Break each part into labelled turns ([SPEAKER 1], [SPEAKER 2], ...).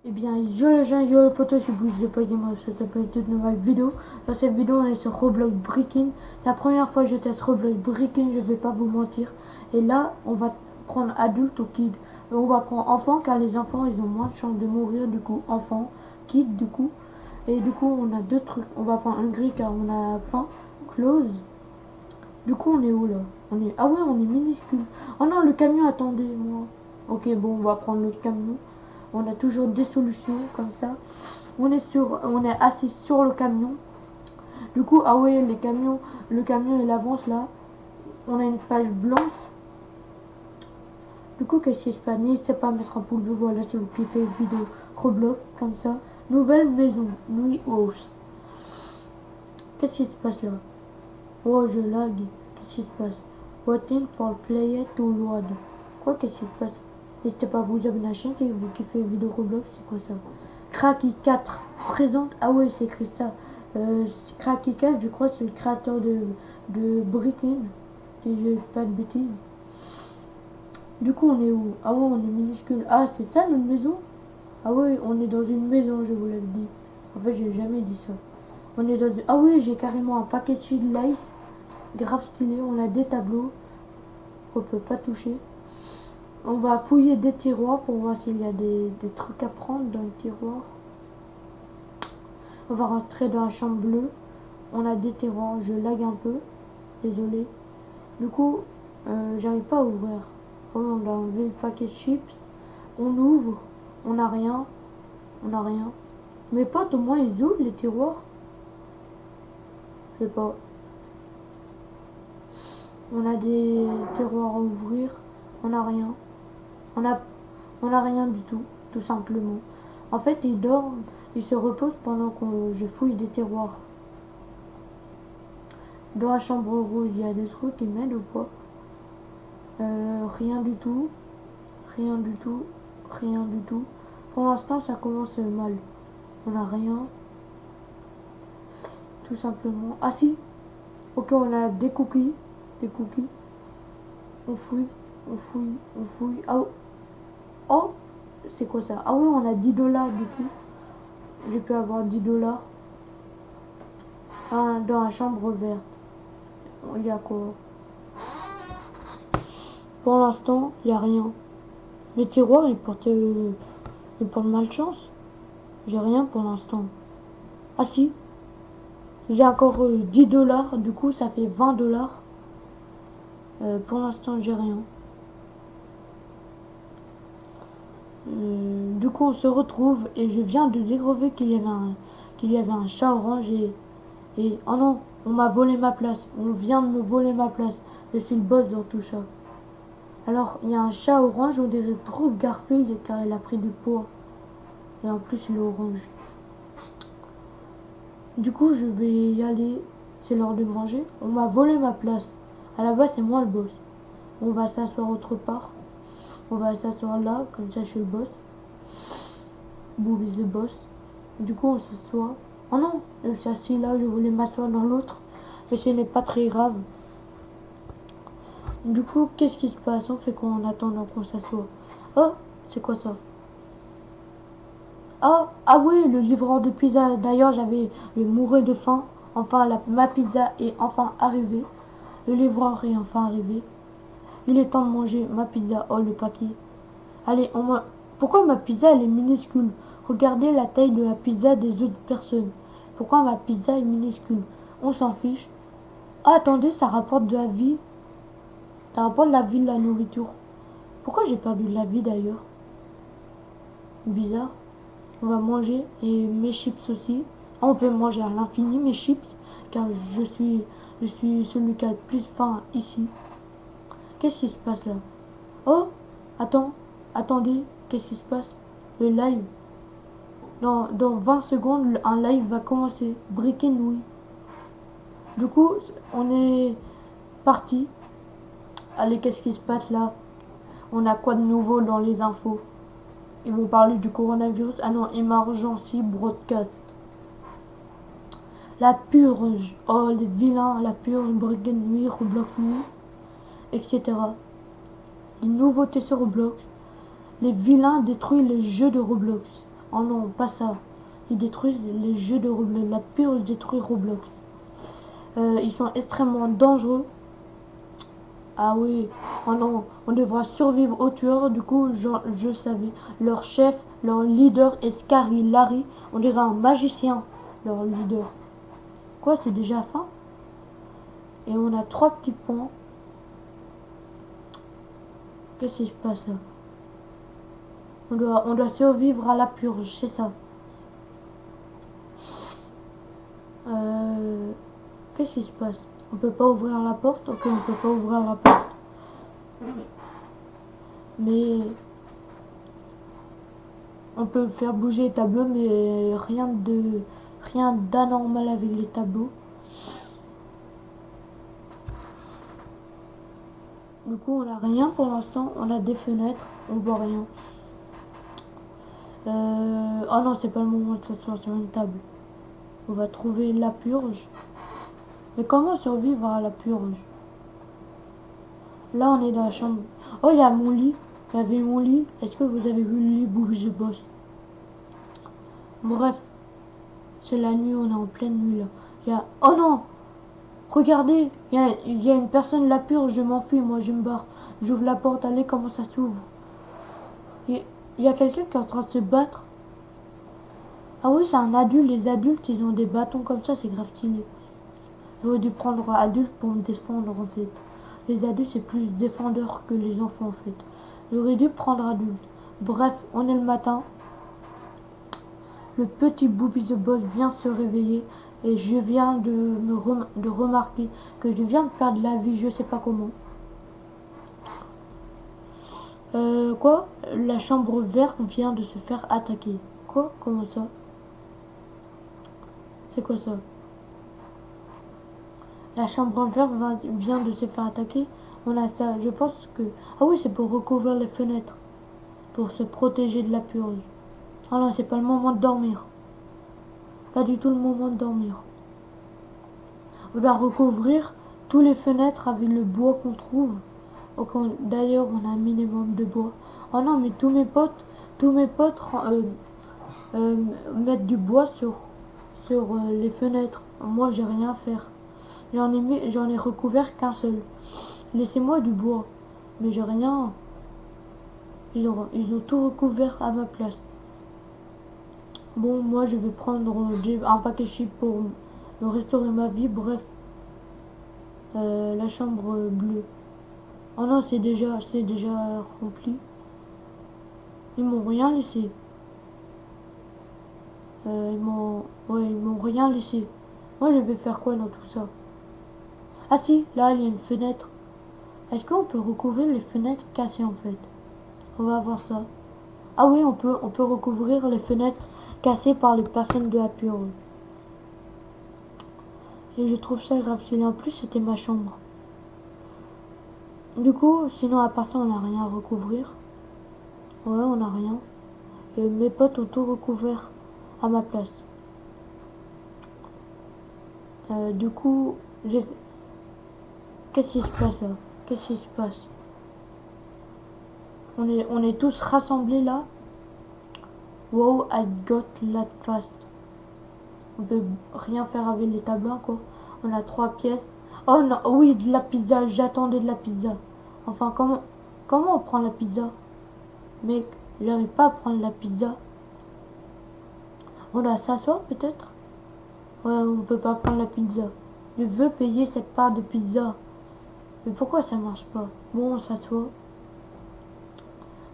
[SPEAKER 1] Eh bien, yo les gens, yo les potos, c'est Bruce de Pagama, ça s'appelle toute nouvelle vidéo. Dans cette vidéo, on est sur Roblox Breaking. C'est la première fois que je teste Roblox Breaking, je vais pas vous mentir. Et là, on va prendre adulte ou kid. Et on va prendre enfant, car les enfants, ils ont moins de chances de mourir, du coup, enfant, kid, du coup. Et du coup, on a deux trucs. On va prendre un gris, car on a faim, close. Du coup, on est où, là? Ah ouais, on est minuscule. Oh non, le camion, attendez, moi. Ok, bon, on va prendre le camion. On a toujours des solutions comme ça. On est assis sur le camion. Du coup, ah ouais, le camion il avance là. On a une page blanche. Du coup, qu'est-ce qui se passe? N'hésitez pas à mettre un pouce bleu, voilà, si vous kiffez une vidéo Roblox comme ça. Nouvelle maison, Louis House. Qu'est-ce qui se passe là? Oh, je lag. Qu'est-ce qui se passe? Waiting for player to load. Quoi, qu'est-ce qui se passe? N'hésitez pas à vous abonner à la chaîne si vous kiffez les vidéos Roblox. C'est quoi ça? Cracky 4 présente. Ah ouais, c'est écrit ça. Cracky 4, je crois, c'est le créateur de Breaking. Si je dis pas de bêtises. Du coup, on est où? Ah ouais, on est minuscule. Ah, c'est ça notre maison? Ah ouais, on est dans une maison, je vous l'avais dit. En fait, j'ai jamais dit ça. On est dans. Ah oui, j'ai carrément un paquet de shield life. Grave stylé. On a des tableaux qu'on peut pas toucher. On va fouiller des tiroirs pour voir s'il y a des trucs à prendre dans le tiroir. On va rentrer dans la chambre bleue. On a des tiroirs. Je lag un peu. Désolé. Du coup, j'arrive pas à ouvrir. Oh, on a enlevé le paquet de chips. On ouvre. On n'a rien. On n'a rien. Mes potes, au moins, ils ouvrent les tiroirs. Je sais pas. On a des tiroirs à ouvrir. On n'a rien. On a, on a rien du tout simplement. En fait, ils dorment, ils se reposent pendant que je fouille des tiroirs. Dans la chambre rouge, il y a des trucs qui m'aident ou pas? Rien du tout. Rien du tout. Rien du tout. Pour l'instant, ça commence mal. On n'a rien. Tout simplement. Ah si. Ok, on a des cookies. Des cookies. On fouille. On fouille. On fouille. Ah, oh, c'est quoi ça? Ah oui, on a 10 dollars du coup. J'ai pu avoir 10 dollars. Ah, dans la chambre verte. Il y a quoi? Pour l'instant, il n'y a rien. Mes tiroirs, ils portent malchance. J'ai rien pour l'instant. Ah si, j'ai encore 10 dollars. Du coup, ça fait 20 dollars. Pour l'instant, j'ai rien. Du coup, on se retrouve et je viens de découvrir qu'il y avait un chat orange et oh non, on m'a volé ma place. On vient de me voler ma place. Je suis le boss dans tout ça. Alors, il y a un chat orange, on dirait trop Garfield car il a pris du poids. Et en plus, il est orange. Du coup, je vais y aller. C'est l'heure de manger. On m'a volé ma place. À la base, c'est moi le boss. On va s'asseoir autre part. On va s'asseoir là, comme ça, je suis le boss. Bob is the boss. Du coup, on s'assoit. Oh non, je suis assis là, je voulais m'asseoir dans l'autre. Mais ce n'est pas très grave. Du coup, qu'est-ce qui se passe? On fait quoi en attendant qu'on s'assoit? Oh, c'est quoi ça? Ah oui, le livreur de pizza. D'ailleurs, je mourais de faim. Enfin, ma pizza est enfin arrivée. Le livreur est enfin arrivé. Il est temps de manger ma pizza. Oh, le paquet. Allez, pourquoi ma pizza, elle est minuscule? Regardez la taille de la pizza des autres personnes. Pourquoi ma pizza est minuscule? On s'en fiche. Ah, attendez, ça rapporte de la vie. Ça rapporte de la vie, de la nourriture. Pourquoi j'ai perdu de la vie, d'ailleurs? Bizarre. On va manger et mes chips aussi. Ah, on peut manger à l'infini mes chips car je suis celui qui a le plus faim ici. Qu'est-ce qui se passe là? Oh, attendez, qu'est-ce qui se passe? Le live. Dans 20 secondes, un live va commencer. Breaking, oui. Du coup, on est parti. Allez, qu'est-ce qui se passe là? On a quoi de nouveau dans les infos? Ils vont parler du coronavirus. Ah non, emergency broadcast. La purge. Oh, les vilains, la purge, Breaking Nuit, Roblox Nuit, etc. Les nouveautés sur Roblox. Les vilains détruisent les jeux de Roblox. Oh non, pas ça. Ils détruisent les jeux de Roblox. La purge détruit Roblox. Ils sont extrêmement dangereux. Ah oui, oh non, on devra survivre aux tueurs. Du coup, je savais. Leur chef, leur leader est Scary Larry. On dirait un magicien, leur leader. Quoi, c'est déjà fin? Et on a 3 petits points. Qu'est-ce qui se passe là? On doit survivre à la purge, c'est ça. Euh, Qu'est-ce qui se passe? On peut pas ouvrir la porte? Ok, on peut pas ouvrir la porte. Mais on peut faire bouger les tableaux, mais rien d'anormal avec les tableaux. Du coup, on a rien pour l'instant. On a des fenêtres, on voit rien. Oh non, c'est pas le moment de s'asseoir sur une table. On va trouver la purge. Mais comment survivre à la purge? Là, on est dans la chambre. Oh, il y a mon lit. Il y avait mon lit. Est-ce que vous avez vu le lit bouger boss? Bref, c'est la nuit, on est en pleine nuit là. Il y a... Oh non! Regardez, il y a une personne la purge, je m'enfuis, moi je me barre. J'ouvre la porte, allez, comment ça s'ouvre? Il y a quelqu'un qui est en train de se battre. Ah oui, c'est un adulte. Les adultes, ils ont des bâtons comme ça, c'est grave stylé. J'aurais dû prendre adulte pour me défendre en fait. Les adultes, c'est plus défendeur que les enfants en fait. J'aurais dû prendre adulte. Bref, on est le matin. Le petit Booby the Boss vient se réveiller et je viens de remarquer que je viens de perdre la vie, je sais pas comment. Quoi? La chambre verte vient de se faire attaquer. Quoi? Comment ça? C'est quoi ça? La chambre verte vient de se faire attaquer. On a ça, je pense que... Ah oui, c'est pour recouvrir les fenêtres. Pour se protéger de la purge. Ah non, c'est pas le moment de dormir. Pas du tout le moment de dormir. On doit recouvrir tous les fenêtres avec le bois qu'on trouve. D'ailleurs, on a un minimum de bois. Oh non, mais tous mes potes mettent du bois sur les fenêtres. Moi, j'ai rien à faire. J'en ai recouvert qu'un seul. Laissez-moi du bois. Mais j'ai rien. Ils ont tout recouvert à ma place. Bon, moi, je vais prendre un paquet de chips pour me restaurer ma vie. Bref, la chambre bleue. Oh non, c'est déjà rempli. Ils m'ont rien laissé. Ils m'ont rien laissé. Moi, je vais faire quoi dans tout ça? Ah si, là, il y a une fenêtre. Est-ce qu'on peut recouvrir les fenêtres cassées en fait? On va voir ça. Ah oui, on peut recouvrir les fenêtres cassées par les personnes de la purge. Et je trouve ça grave. En plus, c'était ma chambre. Du coup, sinon à part ça, on n'a rien à recouvrir. Ouais, on n'a rien. Et mes potes ont tout recouvert à ma place. Du coup, qu'est-ce qui se passe là? Qu'est-ce qui se passe? On est tous rassemblés là. Wow, I got that fast. On peut rien faire avec les tableaux quoi. On a 3 pièces. Oh non, oui, de la pizza. J'attendais de la pizza. Enfin, comment on prend la pizza? Mec, j'arrive pas à prendre la pizza. On doit s'asseoir peut-être? Ouais, on peut pas prendre la pizza. Je veux payer cette part de pizza. Mais pourquoi ça marche pas? Bon, on s'assoit.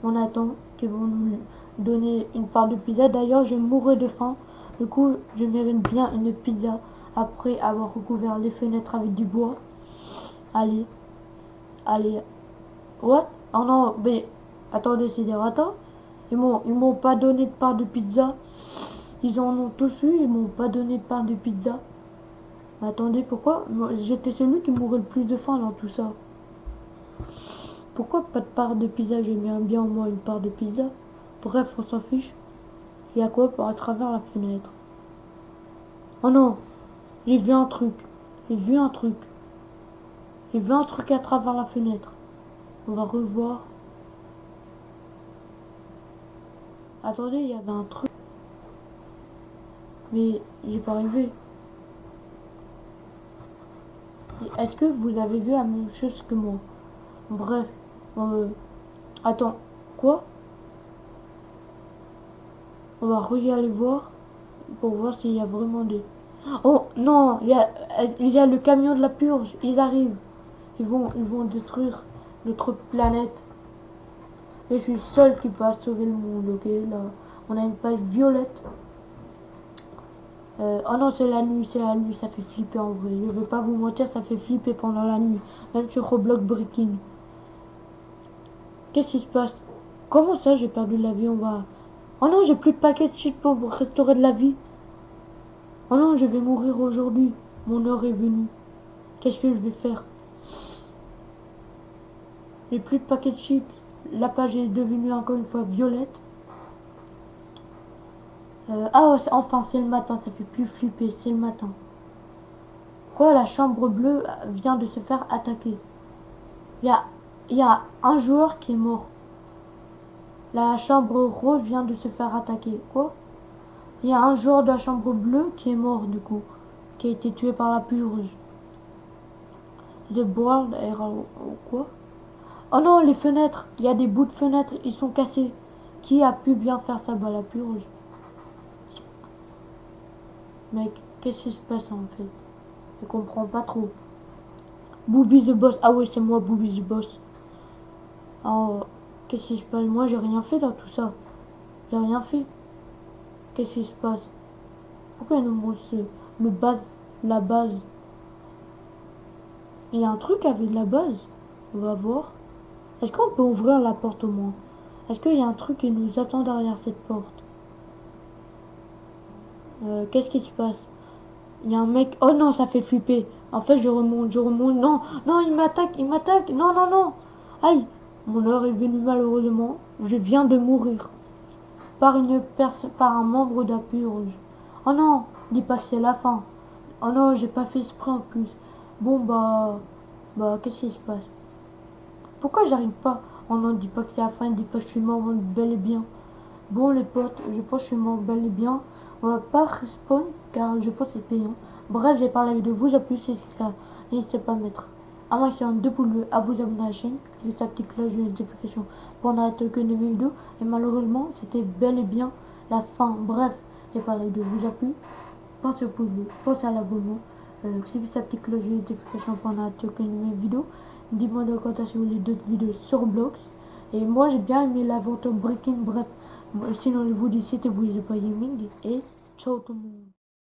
[SPEAKER 1] On attend qu'ils vont nous donner une part de pizza. D'ailleurs, je mourrais de faim. Du coup, je mérite bien une pizza après avoir recouvert les fenêtres avec du bois. Allez, allez. What? Oh non, mais attendez, c'est des ratons. Ils m'ont pas donné de part de pizza. Ils en ont tous eu, ils m'ont pas donné de part de pizza. Mais attendez, pourquoi? J'étais celui qui mourait le plus de faim dans tout ça. Pourquoi pas de part de pizza? J'aime bien au moins une part de pizza. Bref, on s'en fiche. Il y a quoi à travers la fenêtre? Oh non, j'ai vu un truc. J'ai vu un truc. J'ai vu un truc à travers la fenêtre. On va revoir. Attendez, il y avait un truc. Mais j'ai pas rêvé. Est-ce que vous avez vu la même chose que moi? Bref. Euh, attends. Quoi? On va regarder voir pour voir s'il y a vraiment des... Oh non, il y a le camion de la purge. Ils arrivent. Ils vont détruire notre planète. Et je suis le seul qui peut sauver le monde, ok? Là, on a une page violette. Oh non, c'est la nuit, ça fait flipper en vrai. Je vais pas vous mentir, ça fait flipper pendant la nuit. Même sur Roblox Breaking. Qu'est-ce qui se passe? Comment ça, j'ai perdu la vie? On va... Oh non, j'ai plus de paquet de shit pour restaurer de la vie. Oh non, je vais mourir aujourd'hui. Mon heure est venue. Qu'est-ce que je vais faire? J'ai plus de paquet de chips. La page est devenue encore une fois violette. Ah ouais, enfin c'est le matin, ça fait plus flipper, c'est le matin. Quoi, la chambre bleue vient de se faire attaquer. Il y a, il y a un joueur qui est mort. La chambre rose vient de se faire attaquer. Quoi? Il y a un joueur de la chambre bleue qui est mort du coup. Qui a été tué par la purge. The Board era... Quoi? Oh non, les fenêtres. Il y a des bouts de fenêtres, ils sont cassés. Qui a pu bien faire ça? Bah la purge. Mec, qu'est-ce qui se passe en fait? Je comprends pas trop. Booby the Boss. Ah ouais, c'est moi, Booby the Boss. Oh, qu'est-ce qui se passe? Moi, j'ai rien fait dans tout ça. J'ai rien fait. Qu'est-ce qui se passe? Pourquoi il nous montre le base, la base? Il y a un truc avec la base. On va voir. Est-ce qu'on peut ouvrir la porte au moins? Est-ce qu'il y a un truc qui nous attend derrière cette porte? Qu'est-ce qui se passe? Il y a un mec. Oh non, ça fait flipper. En fait, je remonte, je remonte. Non, non, il m'attaque, il m'attaque. Non, non, non. Aïe, mon heure est venue malheureusement. Je viens de mourir par un membre de la purge. Oh non, dis pas que c'est la fin. Oh non, j'ai pas fait exprès en plus. Bon bah, qu'est-ce qui se passe? Pourquoi j'arrive pas? Oh non, dis pas que c'est la fin, dis pas que je suis mort bel et bien. Bon les potes, je pense que je suis mort bel et bien. On va pas respawn car je pense que c'est payant. Bref, j'ai parlé de vous, j'ai pu c'est ça. N'hésitez pas à mettre un maximum de pouces bleus, à vous abonner à la chaîne, cliquez sur la petite cloche de notification pour ne rater aucune de mes vidéos. Et malheureusement, c'était bel et bien la fin. Bref, j'ai parlé de vous, j'ai plu. Pensez au pouce bleu, pensez à l'abonnement. Cliquez sur la petite cloche de notification pour ne rater aucune de mes vidéos. Dites-moi dans les commentaires si vous voulez d'autres vidéos sur Roblox. Et moi j'ai bien aimé l'aventure Breaking. Bref, sinon je vous dis c'était vous les gaming et ciao tout le monde.